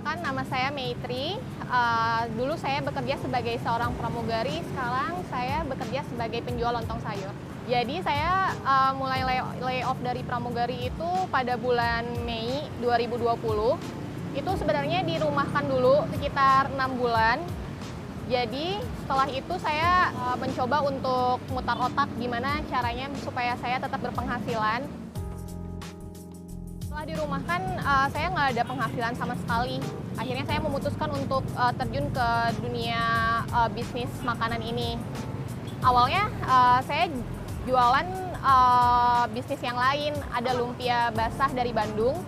Perkenalkan, nama saya Maitri. Dulu saya bekerja sebagai seorang pramugari, sekarang saya bekerja sebagai penjual lontong sayur. Jadi saya mulai layoff dari pramugari itu pada bulan Mei 2020. Itu sebenarnya dirumahkan dulu sekitar 6 bulan. Jadi setelah itu saya mencoba untuk mutar otak gimana caranya supaya saya tetap berpenghasilan. Setelah dirumahkan, saya nggak ada penghasilan sama sekali. Akhirnya saya memutuskan untuk terjun ke dunia bisnis makanan ini. Awalnya saya jualan bisnis yang lain, ada lumpia basah dari Bandung.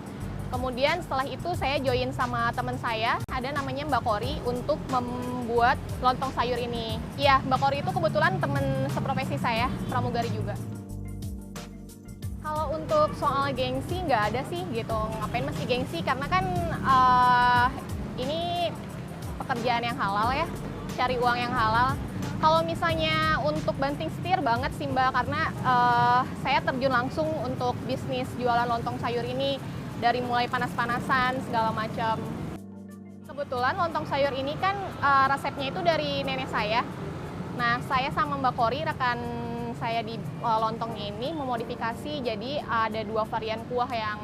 Kemudian setelah itu saya join sama teman saya, ada namanya Mbak Kori, untuk membuat lontong sayur ini. Iya, Mbak Kori itu kebetulan teman seprofesi saya, pramugari juga. Kalau untuk soal gengsi nggak ada sih gitu, ngapain mesti gengsi, karena kan ini pekerjaan yang halal ya, cari uang yang halal. Kalau misalnya untuk banting setir banget sih Mbak, karena saya terjun langsung untuk bisnis jualan lontong sayur ini dari mulai panas-panasan segala macam. Kebetulan lontong sayur ini kan resepnya itu dari nenek saya. Nah, saya sama Mbak Kori, rekan saya di lontongnya ini, memodifikasi jadi ada 2 varian kuah yang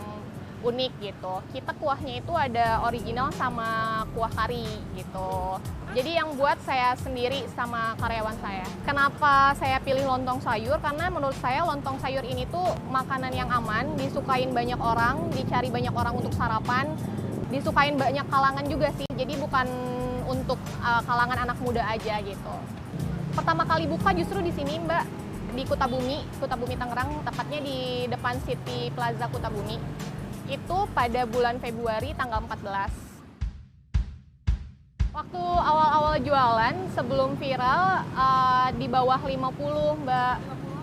unik gitu. Kita kuahnya itu ada original sama kuah kari gitu. Jadi yang buat saya sendiri sama karyawan saya. Kenapa saya pilih lontong sayur? Karena menurut saya lontong sayur ini tuh makanan yang aman, disukain banyak orang, dicari banyak orang untuk sarapan, disukain banyak kalangan juga sih. Jadi bukan untuk kalangan anak muda aja gitu. Pertama kali buka justru di sini Mbak, di Kutabumi Tangerang, tepatnya di depan City Plaza Kutabumi. Itu pada bulan Februari tanggal 14. Waktu awal-awal jualan sebelum viral di bawah 50 Mbak.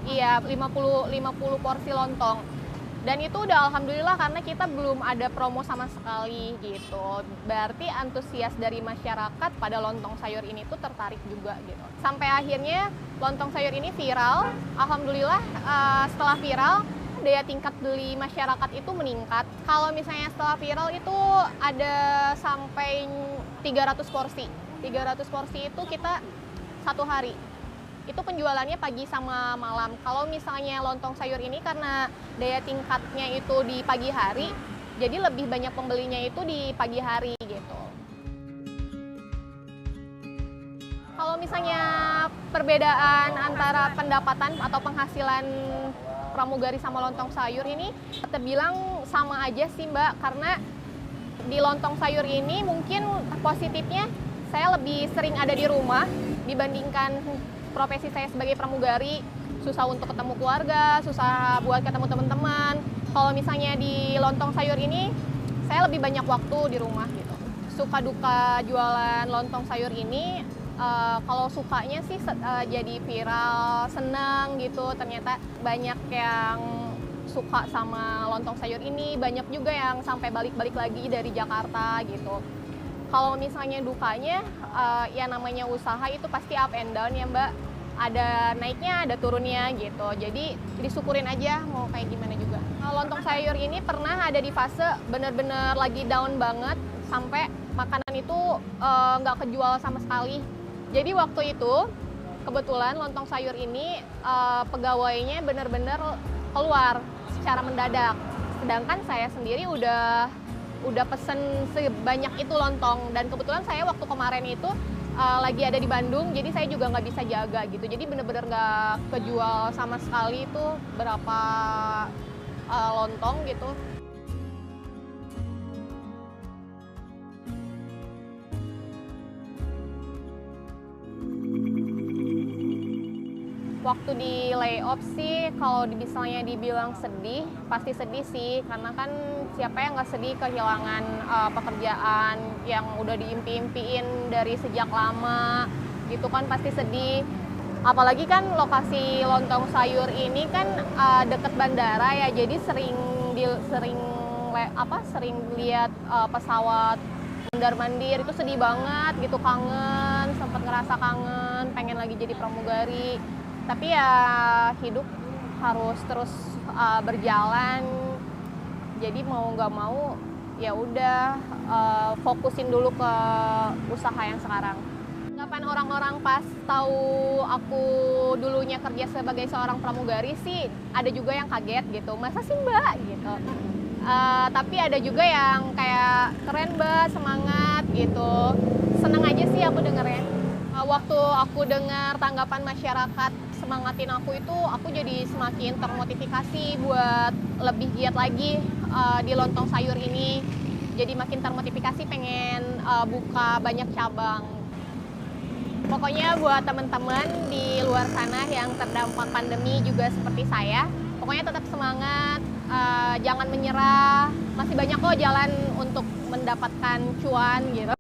Iya, 50 porsi lontong. Dan itu udah alhamdulillah karena kita belum ada promo sama sekali gitu. Berarti antusias dari masyarakat pada lontong sayur ini tuh tertarik juga gitu. Sampai akhirnya lontong sayur ini viral. Alhamdulillah setelah viral daya tingkat beli masyarakat itu meningkat. Kalau misalnya setelah viral itu ada sampai 300 porsi. 300 porsi itu kita satu hari. Itu penjualannya pagi sama malam. Kalau misalnya lontong sayur ini karena daya tingkatnya itu di pagi hari, jadi lebih banyak pembelinya itu di pagi hari gitu. Kalau misalnya perbedaan antara pendapatan atau penghasilan pramugari sama lontong sayur ini terbilang sama aja sih Mbak, karena di lontong sayur ini mungkin positifnya saya lebih sering ada di rumah dibandingkan profesi saya sebagai pramugari. Susah untuk ketemu keluarga, susah buat ketemu teman-teman. Kalau misalnya di lontong sayur ini saya lebih banyak waktu di rumah gitu. Suka duka jualan lontong sayur ini, kalau sukanya sih jadi viral, senang gitu. Ternyata banyak yang suka sama lontong sayur ini, banyak juga yang sampai balik-balik lagi dari Jakarta gitu. Kalau misalnya dukanya, ya namanya usaha itu pasti up and down ya Mbak. Ada naiknya, ada turunnya gitu. Jadi disyukurin aja mau kayak gimana juga. Lontong sayur ini pernah ada di fase bener-bener lagi down banget, sampai makanan itu nggak kejual sama sekali. Jadi waktu itu kebetulan lontong sayur ini pegawainya bener-bener keluar secara mendadak. Sedangkan saya sendiri udah pesen sebanyak itu lontong, dan kebetulan saya waktu kemarin itu lagi ada di Bandung, jadi saya juga nggak bisa jaga gitu. Jadi bener-bener nggak kejual sama sekali itu berapa lontong gitu. Waktu di layoff sih, kalau misalnya dibilang sedih, pasti sedih sih. Karena kan siapa yang nggak sedih kehilangan pekerjaan yang udah diimpi-impiin dari sejak lama, gitu kan pasti sedih. Apalagi kan lokasi lontong sayur ini kan deket bandara ya, jadi sering lihat pesawat mondar-mandir, itu sedih banget gitu, kangen, sempet ngerasa kangen, pengen lagi jadi pramugari. Tapi ya hidup harus terus berjalan, jadi mau nggak mau ya udah fokusin dulu ke usaha yang sekarang. Tanggapan orang-orang pas tahu aku dulunya kerja sebagai seorang pramugari sih ada juga yang kaget gitu, masa sih Mbak gitu. Tapi ada juga yang kayak keren Mbak, semangat gitu. Seneng aja sih aku dengernya. Waktu aku dengar tanggapan masyarakat semangatin aku itu, aku jadi semakin termotivasi buat lebih giat lagi di lontong sayur ini. Jadi makin termotivasi pengen buka banyak cabang. Pokoknya buat teman-teman di luar sana yang terdampak pandemi juga seperti saya, pokoknya tetap semangat, jangan menyerah, masih banyak kok jalan untuk mendapatkan cuan gitu.